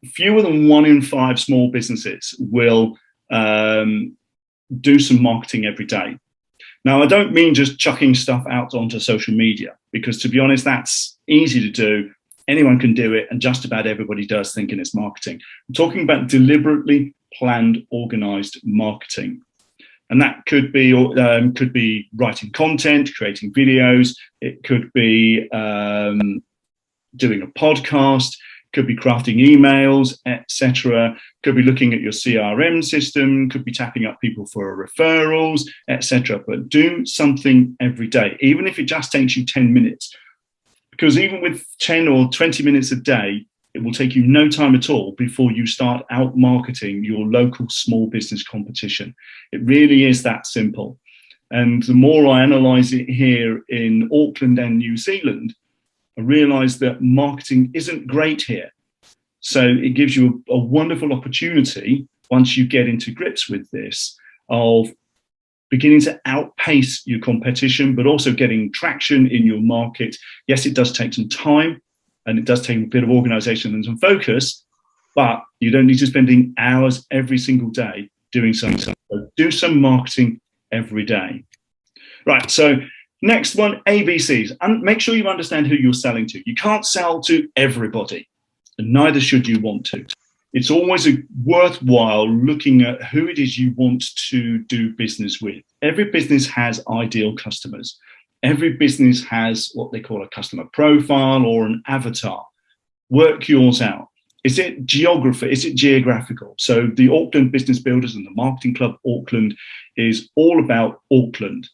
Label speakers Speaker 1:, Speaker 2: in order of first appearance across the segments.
Speaker 1: fewer than 1 in 5 small businesses will do some marketing every day. Now, I don't mean just chucking stuff out onto social media, because to be honest, that's easy to do. Anyone can do it, and just about everybody does, thinking it's marketing. I'm talking about deliberately planned, organized marketing. And that could be writing content, creating videos. It could be doing a podcast, could be crafting emails, etc. Could be looking at your CRM system, could be tapping up people for referrals, etc. But do something every day, even if it just takes you 10 minutes. Because even with 10 or 20 minutes a day, it will take you no time at all before you start out marketing your local small business competition. It really is that simple. And the more I analyze it here in Auckland and New Zealand, I realize that marketing isn't great here. So it gives you a wonderful opportunity, once you get into grips with this, of beginning to outpace your competition, but also getting traction in your market. Yes, it does take some time, and it does take a bit of organization and some focus, but you don't need to spending hours every single day doing something. So do some marketing every day. Right, so next one, ABCs. And make sure you understand who you're selling to. You can't sell to everybody, and neither should you want to. It's always worthwhile looking at who it is you want to do business with. Every business has ideal customers. Every business has what they call a customer profile or an avatar. Work yours out. Is it geography? Is it geographical? So the Auckland Business Builders and the Marketing Club Auckland is all about Auckland.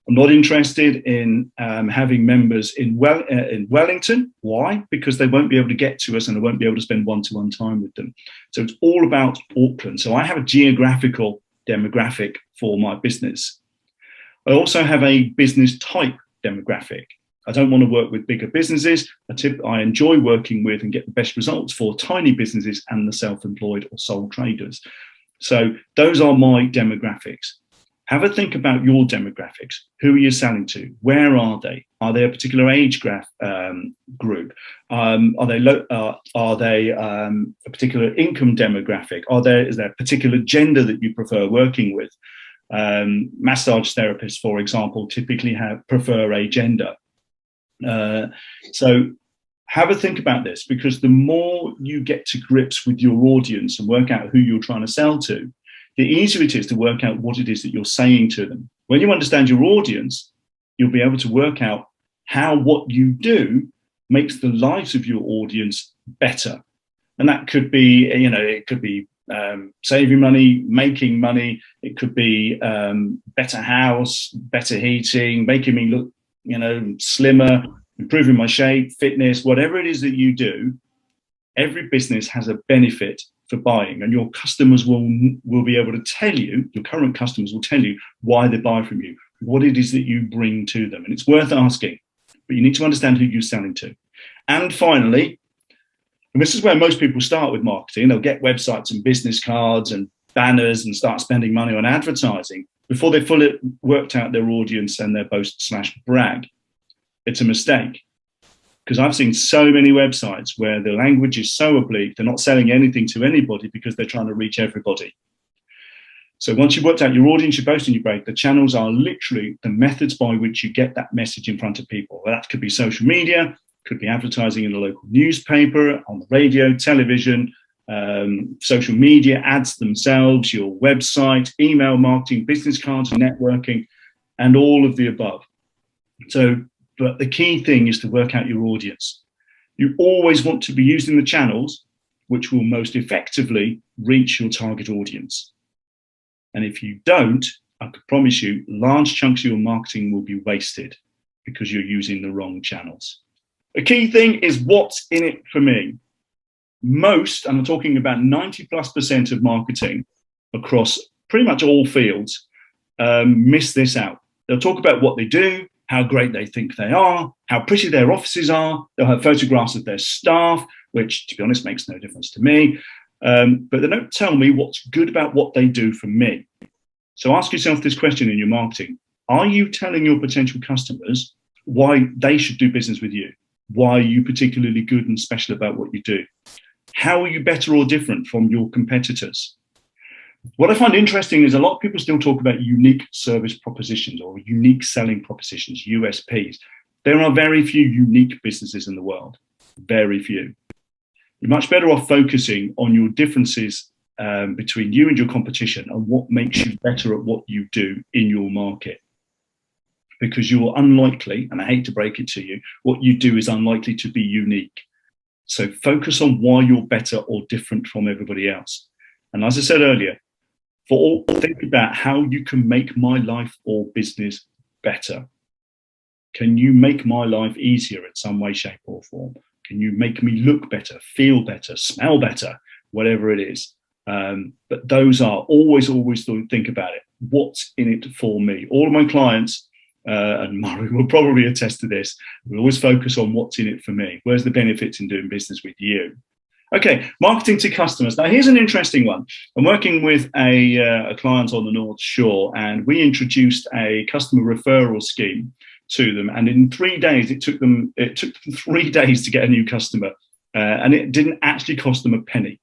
Speaker 1: I'm not interested in having members in Wellington. Why? Because they won't be able to get to us, and I won't be able to spend one-to-one time with them. So it's all about Auckland. So I have a geographical demographic for my business. I also have a business type demographic. I don't want to work with bigger businesses. I enjoy working with and get the best results for tiny businesses and the self-employed or sole traders. So those are my demographics. Have a think about your demographics. Who are you selling to? Where are they? Are they a particular age group? Are they a particular income demographic? Is there a particular gender that you prefer working with? Massage therapists, for example, typically prefer a gender. So have a think about this, because the more you get to grips with your audience and work out who you're trying to sell to, the easier it is to work out what it is that you're saying to them. When you understand your audience, you'll be able to work out how what you do makes the lives of your audience better. And that could be, it could be saving money, making money. It could be better house, better heating, making me look, slimmer, improving my shape, fitness, whatever it is that you do. Every business has a benefit for buying, and your customers will be able to tell you, your current customers will tell you why they buy from you, what it is that you bring to them. And it's worth asking, but you need to understand who you're selling to. And finally, and this is where most people start with marketing, they'll get websites and business cards and banners and start spending money on advertising before they've fully worked out their audience and their boast/brag. It's a mistake. Because I've seen so many websites where the language is so oblique, they're not selling anything to anybody because they're trying to reach everybody. So once you've worked out your audience, your boast and your brag, the channels are literally the methods by which you get that message in front of people. Well, that could be social media, could be advertising in a local newspaper, on the radio, television, social media, ads themselves, your website, email marketing, business cards, networking, and all of the above. But the key thing is to work out your audience. You always want to be using the channels which will most effectively reach your target audience. And if you don't, I could promise you large chunks of your marketing will be wasted because you're using the wrong channels. The key thing is what's in it for me. Most, and I'm talking about 90+% of marketing across pretty much all fields, miss this out. They'll talk about what they do, how great they think they are, how pretty their offices are. They'll have photographs of their staff, which, to be honest, makes no difference to me. But they don't tell me what's good about what they do for me. So ask yourself this question in your marketing. Are you telling your potential customers why they should do business with you? Why are you particularly good and special about what you do? How are you better or different from your competitors? What I find interesting is a lot of people still talk about unique service propositions or unique selling propositions, USPs. There are very few unique businesses in the world, very few. You're much better off focusing on your differences between you and your competition and what makes you better at what you do in your market. Because you're unlikely, and I hate to break it to you, what you do is unlikely to be unique. So focus on why you're better or different from everybody else. And as I said earlier, think about how you can make my life or business better. Can you make my life easier in some way, shape, or form? Can you make me look better, feel better, smell better, whatever it is? But those are always think about it. What's in it for me? All of my clients, and Murray will probably attest to this, we always focus on what's in it for me. Where's the benefits in doing business with you? Okay, marketing to customers. Now, here's an interesting one. I'm working with a client on the North Shore, and we introduced a customer referral scheme to them. And in 3 days, it took them 3 days to get a new customer, and it didn't actually cost them a penny.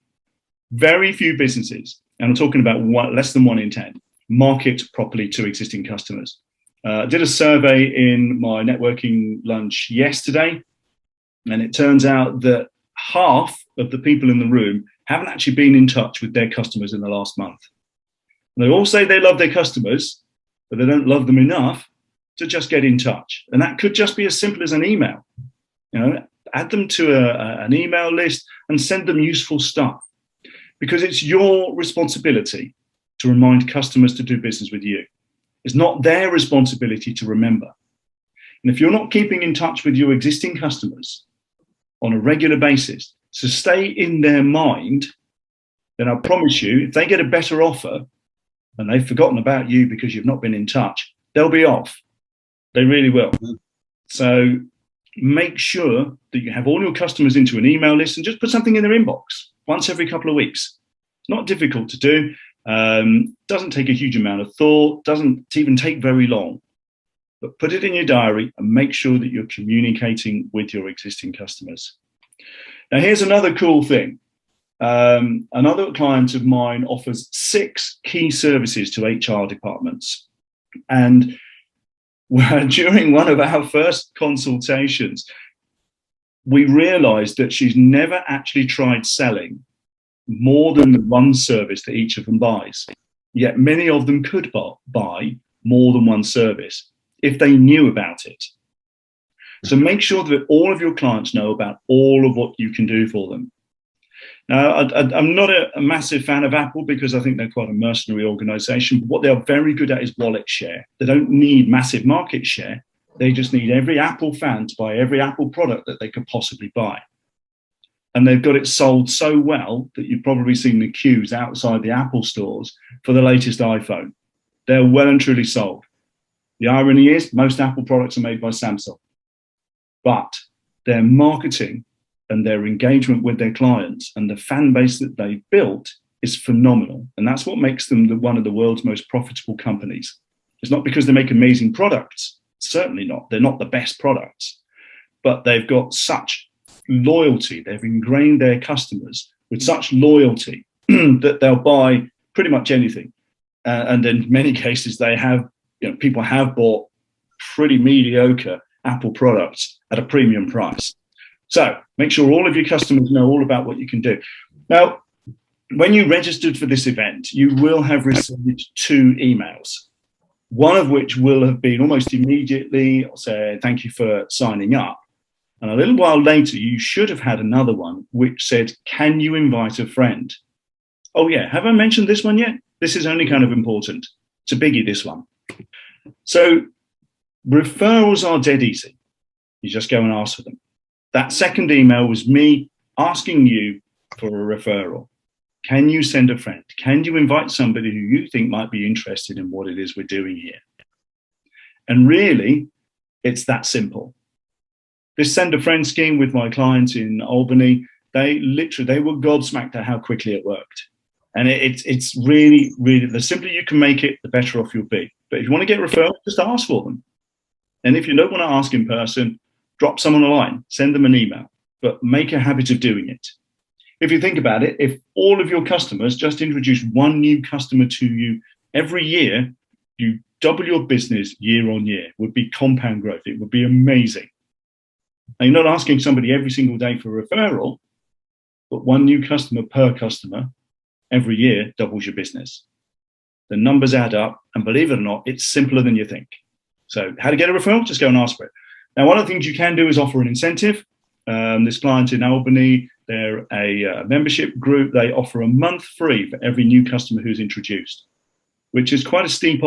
Speaker 1: Very few businesses, and I'm talking about less than 1 in 10, market properly to existing customers. I did a survey in my networking lunch yesterday, and it turns out that half of the people in the room haven't actually been in touch with their customers in the last month. And they all say they love their customers, but they don't love them enough to just get in touch. And that could just be as simple as an email. Add them to an email list and send them useful stuff, because it's your responsibility to remind customers to do business with you. It's not their responsibility to remember. And if you're not keeping in touch with your existing customers on a regular basis to stay in their mind, then I promise you, if they get a better offer and they've forgotten about you because you've not been in touch, they'll be off. They really will. So make sure that you have all your customers into an email list and just put something in their inbox once every couple of weeks. It's not difficult to do. Doesn't take a huge amount of thought, doesn't even take very long. But put it in your diary and make sure that you're communicating with your existing customers. Now, here's another cool thing. Another client of mine offers 6 key services to HR departments. And during one of our first consultations, we realized that she's never actually tried selling more than the one service that each of them buys. Yet many of them could buy more than one service if they knew about it. So make sure that all of your clients know about all of what you can do for them. Now, I'm not a massive fan of Apple because I think they're quite a mercenary organization. But what they are very good at is wallet share. They don't need massive market share. They just need every Apple fan to buy every Apple product that they could possibly buy. And they've got it sold so well that you've probably seen the queues outside the Apple stores for the latest iPhone. They're well and truly sold. The irony is most Apple products are made by Samsung. But their marketing and their engagement with their clients and the fan base that they've built is phenomenal. And that's what makes them one of the world's most profitable companies. It's not because they make amazing products. Certainly not. They're not the best products. But they've got such loyalty. They've ingrained their customers with such loyalty that they'll buy pretty much anything. And in many cases, people have bought pretty mediocre Apple products at a premium price. So make sure all of your customers know all about what you can do. Now, when you registered for this event, you will have received 2 emails, one of which will have been almost immediately say, thank you for signing up. And a little while later, you should have had another one which said, can you invite a friend? Oh, yeah. Have I mentioned this one yet? This is only kind of important. It's a biggie, this one. So referrals are dead easy. You just go and ask for them. That second email was me asking you for a referral. Can you send a friend? Can you invite somebody who you think might be interested in what it is we're doing here? And really, it's that simple. This send a friend scheme with my clients in Albany, they were gobsmacked at how quickly it worked. And it's really, really, the simpler you can make it, the better off you'll be. But if you want to get referrals, just ask for them. And if you don't want to ask in person, drop someone a line, send them an email, but make a habit of doing it. If you think about it, if all of your customers just introduce one new customer to you every year, you double your business year on year. It would be compound growth. It would be amazing. And you're not asking somebody every single day for a referral, but one new customer per customer every year doubles your business. The numbers add up, and believe it or not, it's simpler than you think. So how to get a referral? Just go and ask for it. Now, one of the things you can do is offer an incentive. This client in Albany, they're a membership group. They offer a month free for every new customer who's introduced, which is quite a steep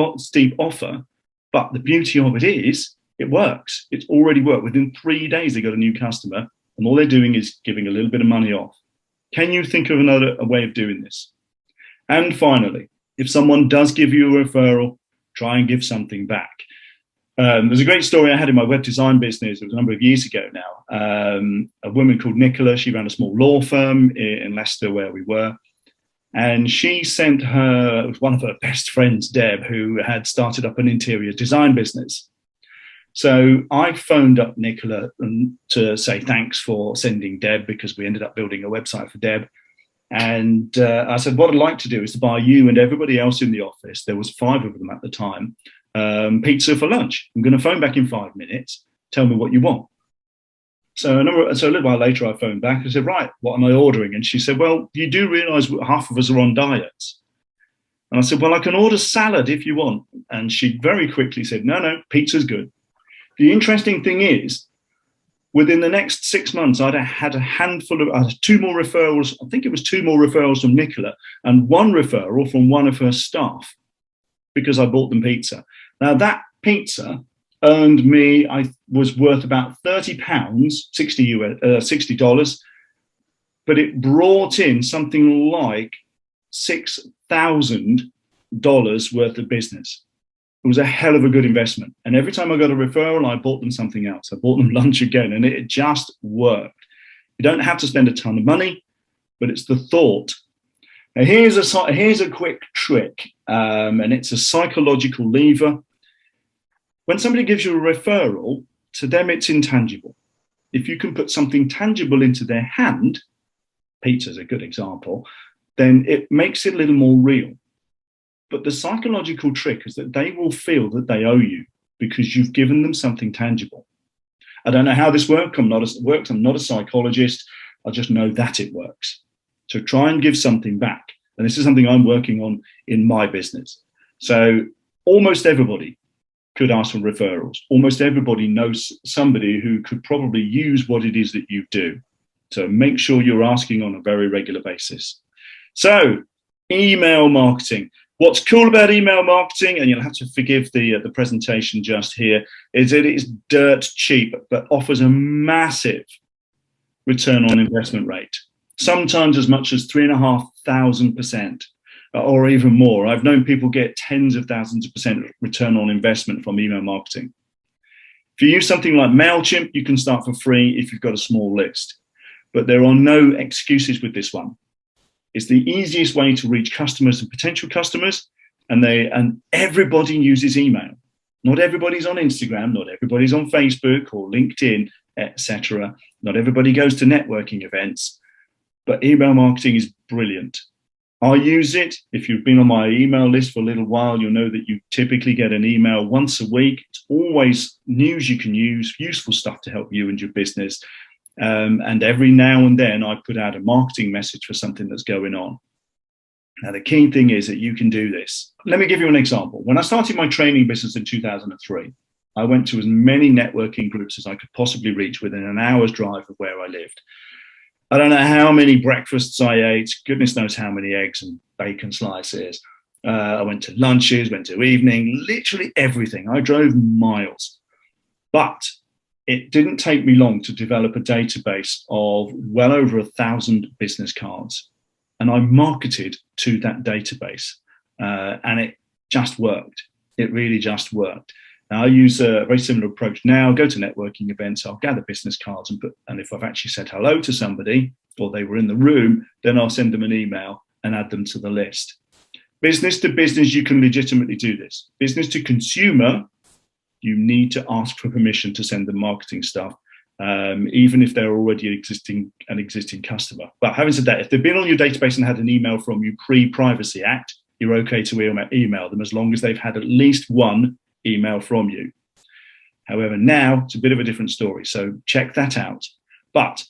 Speaker 1: offer. But the beauty of it is it works. It's already worked. Within 3 days, they got a new customer, and all they're doing is giving a little bit of money off. Can you think of a way of doing this? And finally, if someone does give you a referral, try and give something back. There's a great story I had in my web design business. It was a number of years ago now. A woman called Nicola, she ran a small law firm in Leicester where we were. And she sent one of her best friends, Deb, who had started up an interior design business. So I phoned up Nicola to say thanks for sending Deb, because we ended up building a website for Deb. And I said, what I'd like to do is to buy you and everybody else in the office, there was 5 of them at the time, pizza for lunch. I'm going to phone back in 5 minutes. Tell me what you want. So a little while later, I phoned back and said, right, what am I ordering? And she said, well, you do realize half of us are on diets. And I said, well, I can order salad if you want. And she very quickly said, no, pizza's good. The interesting thing is, within the next 6 months, I'd had a handful of 2 more referrals. I think it was 2 more referrals from Nicola and 1 referral from one of her staff, because I bought them pizza. Now that pizza earned me, I was worth about £30, $60, but it brought in something like $6,000 worth of business. It was a hell of a good investment. And every time I got a referral, I bought them something else. I bought them lunch again, and it just worked. You don't have to spend a ton of money, but it's the thought. Now, here's a quick trick, and it's a psychological lever. When somebody gives you a referral, to them it's intangible. If you can put something tangible into their hand, pizza's a good example, then it makes it a little more real. But the psychological trick is that they will feel that they owe you because you've given them something tangible. I don't know how this works. I'm not a psychologist. I just know that it works. So try and give something back. And this is something I'm working on in my business. So almost everybody could ask for referrals. Almost everybody knows somebody who could probably use what it is that you do. So make sure you're asking on a very regular basis. So email marketing. What's cool about email marketing, and you'll have to forgive the presentation just here, is that it's dirt cheap, but offers a massive return on investment rate. Sometimes as much as 3,500% or even more. I've known people get tens of thousands of percent return on investment from email marketing. If you use something like MailChimp, you can start for free if you've got a small list. But there are no excuses with this one. It's the easiest way to reach customers and potential customers, and everybody uses email. Not everybody's on Instagram, not everybody's on Facebook or LinkedIn, etc. Not everybody goes to networking events, but email marketing is brilliant. I use it. If you've been on my email list for a little while, you'll know that you typically get an email once a week. It's always news you can use, useful stuff to help you and your business. And every now and then I put out a marketing message for something that's going on. Now, the key thing is that you can do this. Let me give you an example. When I started my training business in 2003, I went to as many networking groups as I could possibly reach within an hour's drive of where I lived. I don't know how many breakfasts I ate, goodness knows how many eggs and bacon slices. I went to lunches, went to evening, literally everything. I drove miles. But it didn't take me long to develop a database of well over 1,000 business cards. And I marketed to that database. And it just worked. It really just worked. Now, I use a very similar approach now. Go to networking events, I'll gather business cards, and if I've actually said hello to somebody or they were in the room, then I'll send them an email and add them to the list. Business to business, you can legitimately do this. Business to consumer, you need to ask for permission to send them marketing stuff. even if they're already an existing customer. But having said that, if they've been on your database and had an email from you pre-Privacy Act, you're okay to email them as long as they've had at least one email from you. However, now it's a bit of a different story, so check that out. But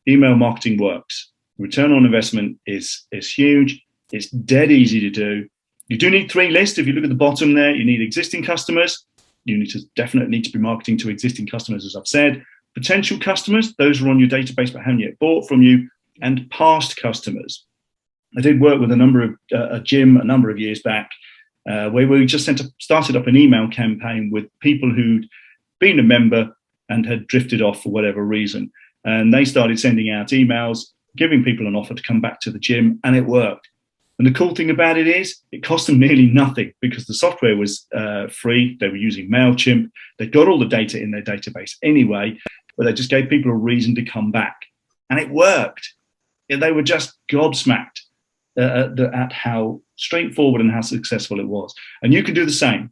Speaker 1: email marketing works. Return on investment is huge. It's dead easy to do. You do need 3 lists. If you look at the bottom there, you need existing customers. You definitely need to be marketing to existing customers, as I've said. Potential customers, those who are on your database but haven't yet bought from you, and past customers. I did work with a gym a number of years back, where we just started up an email campaign with people who'd been a member and had drifted off for whatever reason. And they started sending out emails, giving people an offer to come back to the gym, and it worked. And the cool thing about it is it cost them nearly nothing because the software was free. They were using MailChimp. They got all the data in their database anyway, but they just gave people a reason to come back. And it worked. And they were just gobsmacked at how straightforward and how successful it was. And you can do the same.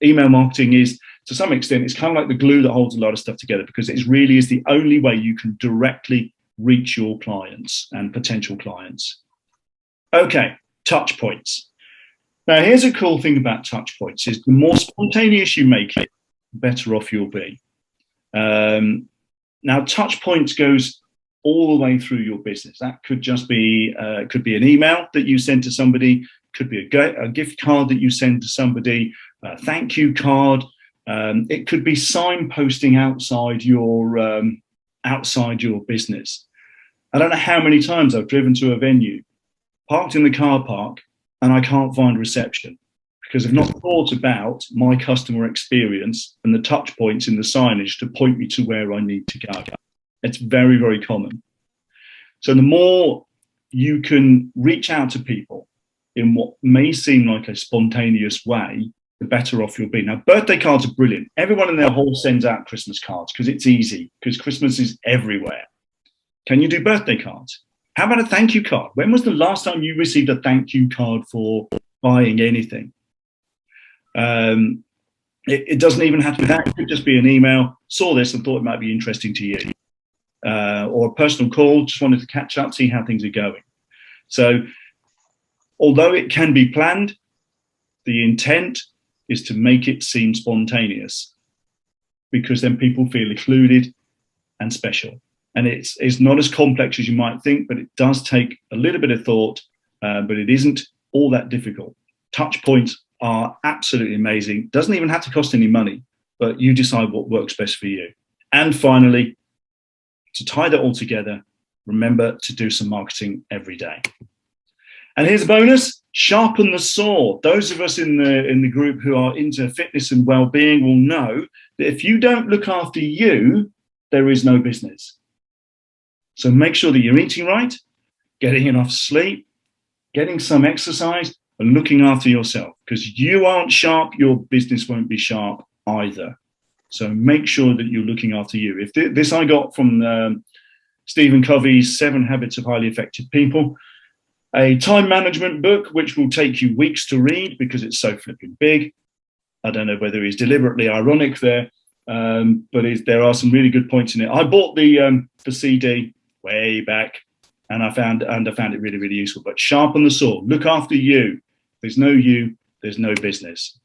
Speaker 1: Email marketing is, to some extent, it's kind of like the glue that holds a lot of stuff together, because it really is the only way you can directly reach your clients and potential clients. Okay, touch points. Now, here's a cool thing about touch points is the more spontaneous you make it, the better off you'll be. Now, touch points goes all the way through your business. That could just be, could be an email that you send to somebody, could be a gift card that you send to somebody, a thank you card. It could be signposting outside your business. I don't know how many times I've driven to a venue, parked in the car park, and I can't find reception because I've not thought about my customer experience and the touch points in the signage to point me to where I need to go. It's very, very common. So the more you can reach out to people in what may seem like a spontaneous way, the better off you'll be. Now, birthday cards are brilliant. Everyone in their hall sends out Christmas cards because it's easy, because Christmas is everywhere. Can you do birthday cards? How about a thank you card? When was the last time you received a thank you card for buying anything? It doesn't even have to be that. It could just be an email, saw this and thought it might be interesting to you. Or a personal call, just wanted to catch up, see how things are going. So although it can be planned, the intent is to make it seem spontaneous, because then people feel included and special. And it's not as complex as you might think, but it does take a little bit of thought, but it isn't all that difficult. Touch points are absolutely amazing. Doesn't even have to cost any money, but you decide what works best for you. And finally, to tie that all together, remember to do some marketing every day. And here's a bonus: sharpen the saw. Those of us in the group who are into fitness and well-being will know that if you don't look after you, there is no business. So make sure that you're eating right, getting enough sleep, getting some exercise, and looking after yourself. Because you aren't sharp, your business won't be sharp either. So make sure that you're looking after you. If this I got from Stephen Covey's 7 Habits of Highly Effective People, a time management book, which will take you weeks to read because it's so flipping big. I don't know whether he's deliberately ironic there, but there are some really good points in it. I bought the CD way back, and I found it really, really useful. But sharpen the saw. Look after you. There's no you, there's no business.